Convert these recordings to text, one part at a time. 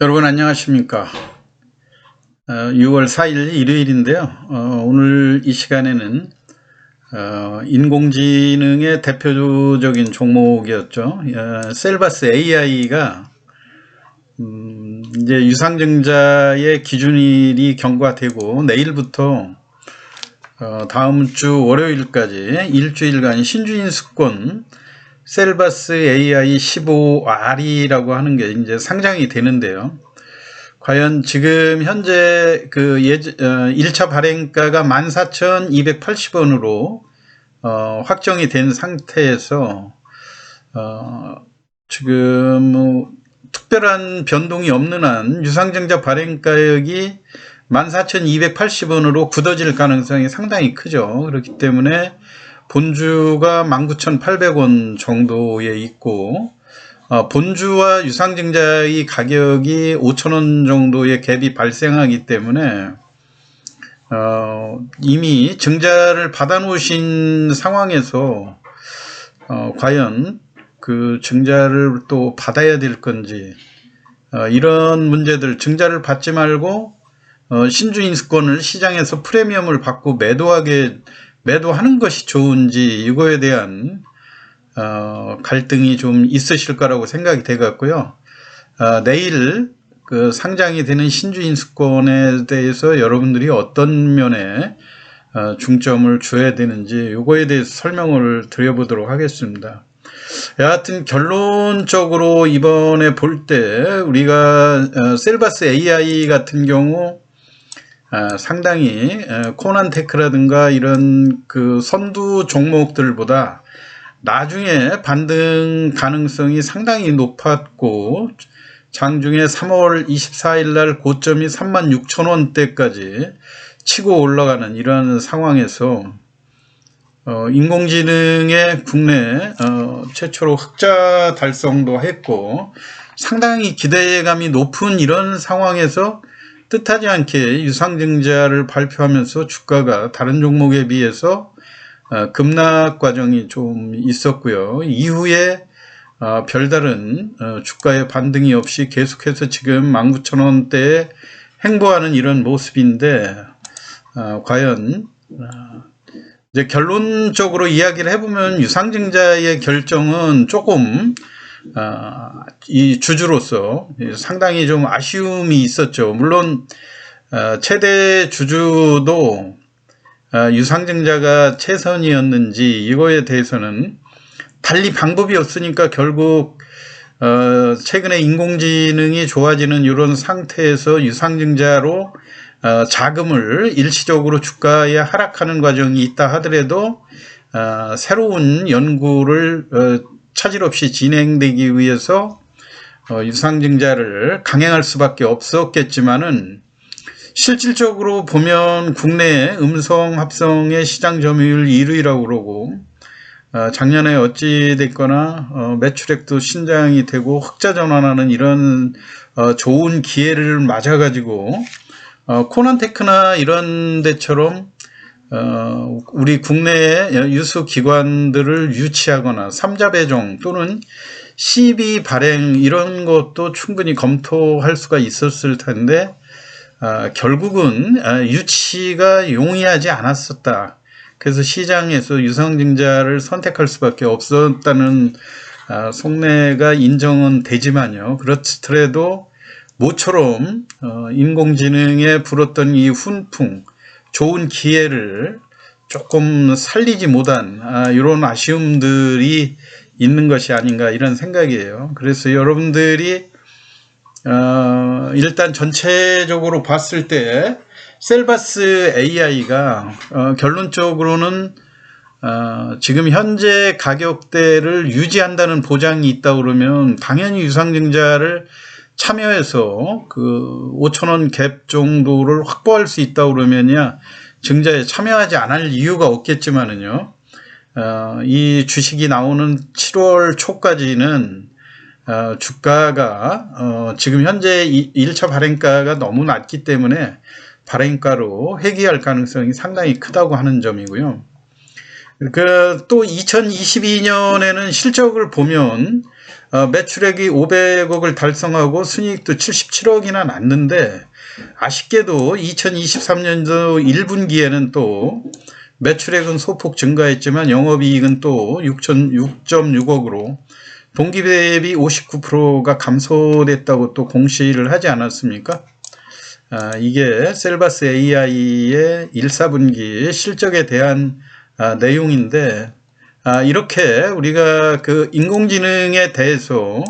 여러분 안녕하십니까. 6월 4일 일요일인데요. 오늘 이 시간에는 인공지능의 대표적인 종목이었죠. 셀바스 AI가 이제 유상증자의 기준일이 경과되고 내일부터 다음 주 월요일까지 일주일간 신주인수권 셀바스 AI 15R이라고 하는 게 이제 상장이 되는데요. 과연 지금 현재 그 1차 발행가가 14,280원으로 확정이 된 상태에서 지금 뭐 특별한 변동이 없는 한 유상증자 발행가액이 14,280원으로 굳어질 가능성이 상당히 크죠. 그렇기 때문에 본주가 19,800원 정도에 있고 본주와 유상증자의 가격이 5,000원 정도의 갭이 발생하기 때문에 이미 증자를 받아 놓으신 상황에서 과연 그 증자를 또 받아야 될 건지 이런 문제들, 증자를 받지 말고 신주인수권을 시장에서 프리미엄을 받고 매도하는 것이 좋은지 이거에 대한 갈등이 좀 있으실 거라고 생각이 돼 갖고요. 내일 그 상장이 되는 신주인수권에 대해서 여러분들이 어떤 면에 중점을 줘야 되는지 이거에 대해서 설명을 드려보도록 하겠습니다. 여하튼 결론적으로 이번에 볼 때 우리가 셀바스 AI 같은 경우 상당히 코난테크라든가 이런 그 선두 종목들보다 나중에 반등 가능성이 상당히 높았고 장중에 3월 24일 날 고점이 36,000원대까지 치고 올라가는 이런 상황에서 인공지능의 국내 최초로 흑자 달성도 했고 상당히 기대감이 높은 이런 상황에서 뜻하지 않게 유상증자를 발표하면서 주가가 다른 종목에 비해서 급락 과정이 좀 있었고요. 이후에 별다른 주가의 반등이 없이 계속해서 지금 19,000원대에 행보하는 이런 모습인데 과연 이제 결론적으로 이야기를 해보면 유상증자의 결정은 조금 이 주주로서 상당히 좀 아쉬움이 있었죠. 물론 최대 주주도 유상증자가 최선이었는지 이거에 대해서는 달리 방법이 없으니까 결국 최근에 인공지능이 좋아지는 이런 상태에서 유상증자로 자금을 일시적으로 주가에 하락하는 과정이 있다 하더라도 새로운 연구를 차질 없이 진행되기 위해서 유상증자를 강행할 수밖에 없었겠지만은 실질적으로 보면 국내 음성 합성의 시장 점유율 1위라고 그러고 작년에 어찌 됐거나 매출액도 신장이 되고 흑자 전환하는 이런 좋은 기회를 맞아 가지고 코난테크나 이런 데처럼 우리 국내의 유수 기관들을 유치하거나 3자 배정 또는 CB 발행 이런 것도 충분히 검토할 수가 있었을 텐데 결국은 유치가 용이하지 않았었다. 그래서 시장에서 유상증자를 선택할 수밖에 없었다는 속내가 인정은 되지만요. 그렇더라도 모처럼 인공지능에 불었던 이 훈풍, 좋은 기회를 조금 살리지 못한 이런 아쉬움들이 있는 것이 아닌가 이런 생각이에요. 그래서 여러분들이 일단 전체적으로 봤을 때 셀바스 AI가 결론적으로는 지금 현재 가격대를 유지한다는 보장이 있다 그러면 당연히 유상증자를 참여해서 그 5,000원 갭 정도를 확보할 수 있다 그러면야 증자에 참여하지 않을 이유가 없겠지만은요. 이 주식이 나오는 7월 초까지는 주가가 지금 현재 1차 발행가가 너무 낮기 때문에 발행가로 회귀할 가능성이 상당히 크다고 하는 점이고요. 또 2022년에는 실적을 보면 매출액이 500억을 달성하고 순이익도 77억이나 났는데 아쉽게도 2023년도 1분기에는 또 매출액은 소폭 증가했지만 영업이익은 또 6.6억으로 동기 대비 59%가 감소됐다고 또 공시를 하지 않았습니까? 이게 셀바스 AI의 1, 4분기 실적에 대한 내용인데, 이렇게 우리가 그 인공지능에 대해서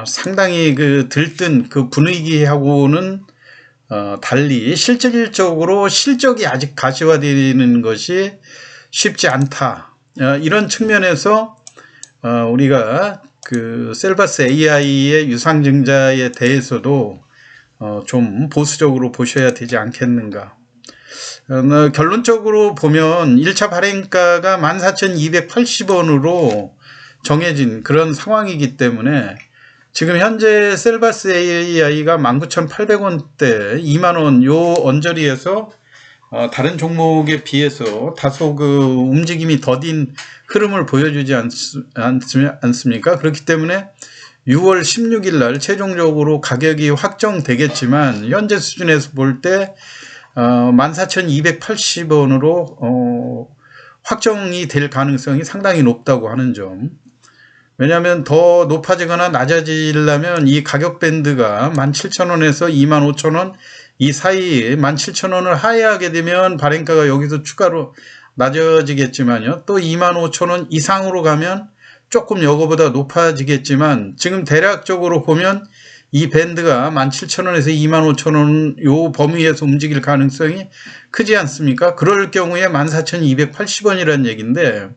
상당히 그 들뜬 그 분위기하고는 달리 실질적으로 실적이 아직 가시화되는 것이 쉽지 않다. 이런 측면에서 우리가 그 셀바스 AI의 유상증자에 대해서도 좀 보수적으로 보셔야 되지 않겠는가. 결론적으로 보면 1차 발행가가 14,280원으로 정해진 그런 상황이기 때문에 지금 현재 셀바스 AI가 19,800원대 2만원 요 언저리에서 다른 종목에 비해서 다소 그 움직임이 더딘 흐름을 보여주지 않습니까? 그렇기 때문에 6월 16일 날 최종적으로 가격이 확정되겠지만 현재 수준에서 볼 때 14,280원으로 확정이 될 가능성이 상당히 높다고 하는 점. 왜냐하면 더 높아지거나 낮아지려면 이 가격 밴드가 17,000원에서 25,000원 이 사이에 17,000원을 하회하게 되면 발행가가 여기서 추가로 낮아지겠지만요. 또 25,000원 이상으로 가면 조금 요거보다 높아지겠지만 지금 대략적으로 보면 이 밴드가 17,000원에서 25,000원 요 범위에서 움직일 가능성이 크지 않습니까? 그럴 경우에 14,280원이라는 얘기인데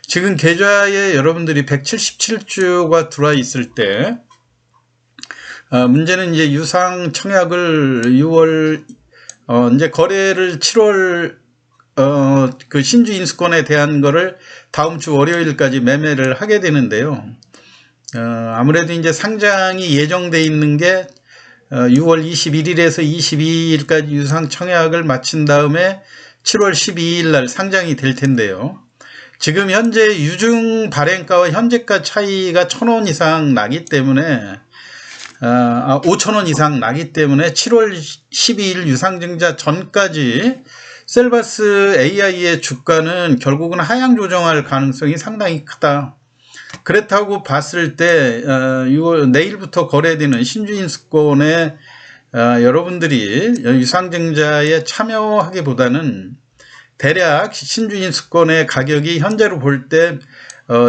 지금 계좌에 여러분들이 177주가 들어와 있을 때 문제는 이제 유상 청약을 6월 이제 거래를 7월 그 신주 인수권에 대한 거를 다음 주 월요일까지 매매를 하게 되는데요. 아무래도 이제 상장이 예정돼 있는 게 6월 21일에서 22일까지 유상 청약을 마친 다음에 7월 12일 날 상장이 될 텐데요. 지금 현재 유증 발행가와 현재가 차이가 1,000원 이상 나기 때문에 5,000원 이상 나기 때문에 7월 12일 유상증자 전까지 셀바스 AI의 주가는 결국은 하향 조정할 가능성이 상당히 크다. 그렇다고 봤을 때 내일부터 거래되는 신주인수권에 여러분들이 유상증자에 참여하기보다는 대략 신주인수권의 가격이 현재로 볼 때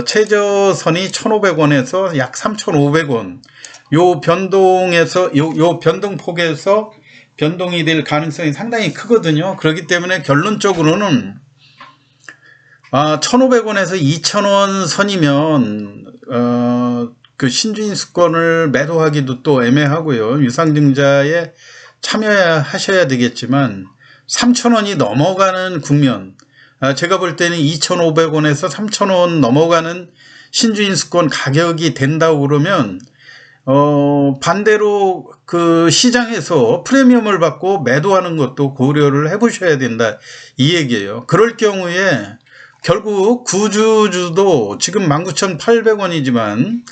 최저선이 1,500원에서 약 3,500원 요 변동에서 요 변동폭에서 변동이 될 가능성이 상당히 크거든요. 그렇기 때문에 결론적으로는 1,500원에서 2,000원 선이면 그 신주인수권을 매도하기도 또 애매하고요. 유상증자에 참여하셔야 되겠지만 3,000원이 넘어가는 국면, 제가 볼 때는 2,500원에서 3,000원 넘어가는 신주인수권 가격이 된다고 그러면 반대로 그 시장에서 프리미엄을 받고 매도하는 것도 고려를 해보셔야 된다 이 얘기예요. 그럴 경우에 결국 구주주도 지금 19,800원이지만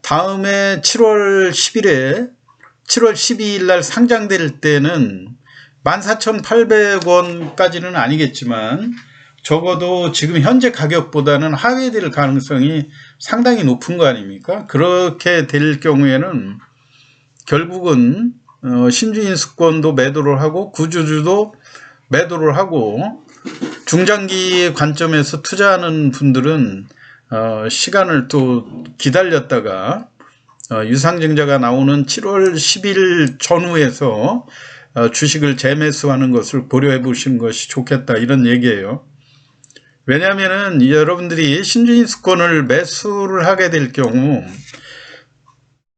다음에 7월 10일에 7월 12일 날 상장될 때는 14,800원까지는 아니겠지만 적어도 지금 현재 가격보다는 하회될 가능성이 상당히 높은 거 아닙니까? 그렇게 될 경우에는 결국은 신주인수권도 매도를 하고 구주주도 매도를 하고 중장기 관점에서 투자하는 분들은 시간을 또 기다렸다가 유상증자가 나오는 7월 10일 전후에서 주식을 재매수하는 것을 고려해 보시는 것이 좋겠다 이런 얘기예요. 왜냐하면은 여러분들이 신주인수권을 매수를 하게 될 경우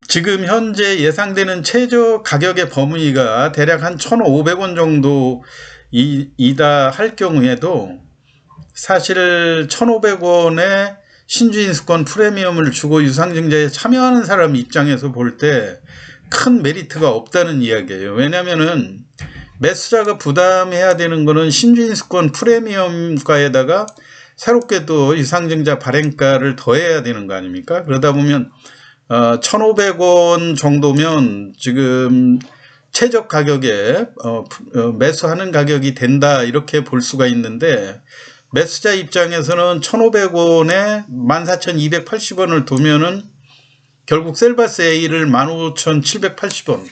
지금 현재 예상되는 최저 가격의 범위가 대략 한 1,500원 정도 이다 할 경우에도 사실 1,500원의 신주인수권 프리미엄을 주고 유상증자에 참여하는 사람 입장에서 볼 때 큰 메리트가 없다는 이야기예요. 왜냐하면은 매수자가 부담해야 되는 거는 신주인수권 프리미엄가에다가 새롭게 또 유상증자 발행가를 더해야 되는 거 아닙니까? 그러다 보면 1,500원 정도면 지금 최적 가격에 매수하는 가격이 된다 이렇게 볼 수가 있는데, 매수자 입장에서는 1,500원에 14,280원을 두면은 결국 셀바스 A를 15,780원,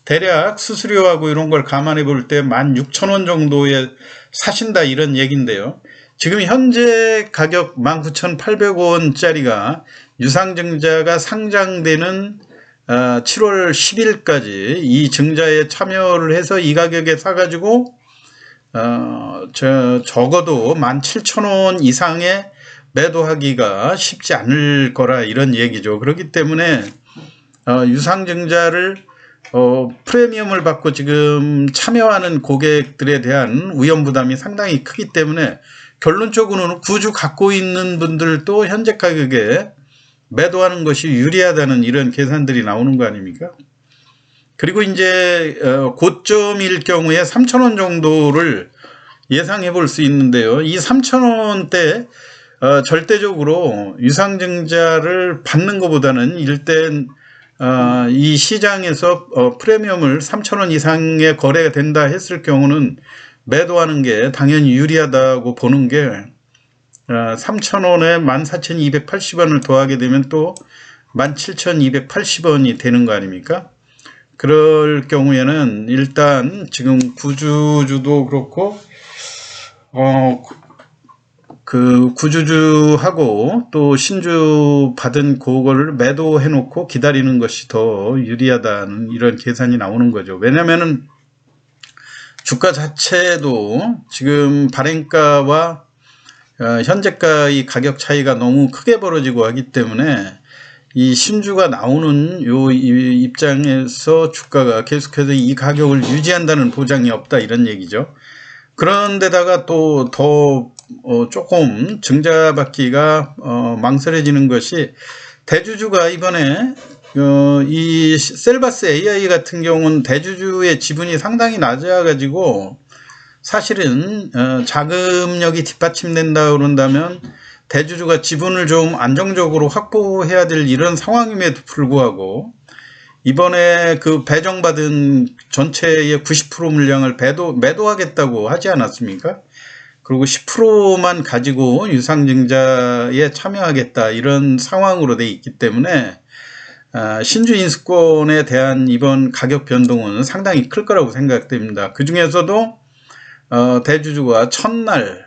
대략 수수료하고 이런 걸 감안해 볼 때 16,000원 정도에 사신다 이런 얘기인데요. 지금 현재 가격 19,800원짜리가 유상증자가 상장되는 7월 10일까지 이 증자에 참여를 해서 이 가격에 사가지고 적어도 17,000원 이상의 매도하기가 쉽지 않을 거라 이런 얘기죠. 그렇기 때문에 유상증자를 프리미엄을 받고 지금 참여하는 고객들에 대한 위험부담이 상당히 크기 때문에 결론적으로는 구주 갖고 있는 분들도 현재 가격에 매도하는 것이 유리하다는 이런 계산들이 나오는 거 아닙니까? 그리고 이제 고점일 경우에 3,000원 정도를 예상해 볼 수 있는데요. 이 3,000원대 절대적으로 유상증자를 받는 것보다는 일단 이 시장에서 프리미엄을 3,000원 이상의 거래가 된다 했을 경우는 매도하는 게 당연히 유리하다고 보는 게, 3,000원에 14,280원을 더하게 되면 또 17,280원이 되는 거 아닙니까? 그럴 경우에는 일단 지금 구주주도 그렇고 그 구주주하고 또 신주 받은 그거를 매도해 놓고 기다리는 것이 더 유리하다는 이런 계산이 나오는 거죠. 왜냐면은 주가 자체도 지금 발행가와 현재가의 가격 차이가 너무 크게 벌어지고 하기 때문에 이 신주가 나오는 요 입장에서 주가가 계속해서 이 가격을 유지한다는 보장이 없다 이런 얘기죠. 그런데다가 또 더 조금 증자받기가 망설여지는 것이, 대주주가 이번에 이 셀바스 AI 같은 경우는 대주주의 지분이 상당히 낮아가지고 사실은 자금력이 뒷받침된다 그런다면 대주주가 지분을 좀 안정적으로 확보해야 될 이런 상황임에도 불구하고 이번에 그 배정받은 전체의 90% 물량을 매도하겠다고 하지 않았습니까? 그리고 10%만 가지고 유상증자에 참여하겠다 이런 상황으로 돼 있기 때문에 신주 인수권에 대한 이번 가격 변동은 상당히 클 거라고 생각됩니다. 그 중에서도 대주주가 첫날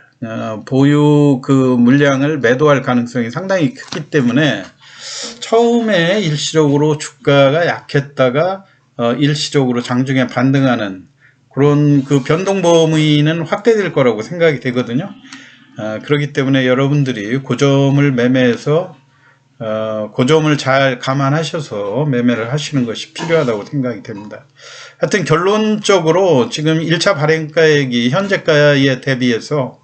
보유 그 물량을 매도할 가능성이 상당히 크기 때문에 처음에 일시적으로 주가가 약했다가 일시적으로 장중에 반등하는 그런 그 변동 범위는 확대될 거라고 생각이 되거든요. 그렇기 때문에 여러분들이 고점을 매매해서 고점을 잘 감안하셔서 매매를 하시는 것이 필요하다고 생각이 됩니다. 하여튼 결론적으로 지금 1차 발행가액이 현재가에 대비해서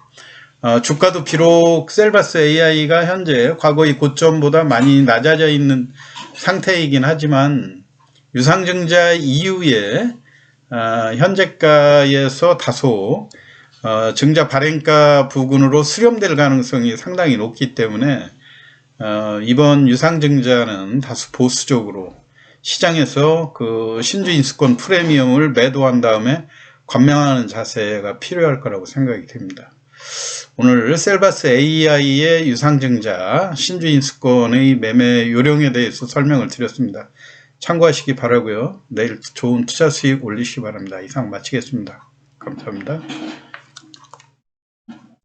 주가도 비록 셀바스 AI가 현재 과거의 고점보다 많이 낮아져 있는 상태이긴 하지만 유상증자 이후에 현재가에서 다소 증자 발행가 부근으로 수렴될 가능성이 상당히 높기 때문에 이번 유상증자는 다소 보수적으로 시장에서 그 신주 인수권 프리미엄을 매도한 다음에 관망하는 자세가 필요할 거라고 생각이 됩니다. 오늘 셀바스 AI의 유상증자 신주 인수권의 매매 요령에 대해서 설명을 드렸습니다. 참고하시기 바라고요. 내일 좋은 투자 수익 올리시기 바랍니다. 이상 마치겠습니다. 감사합니다.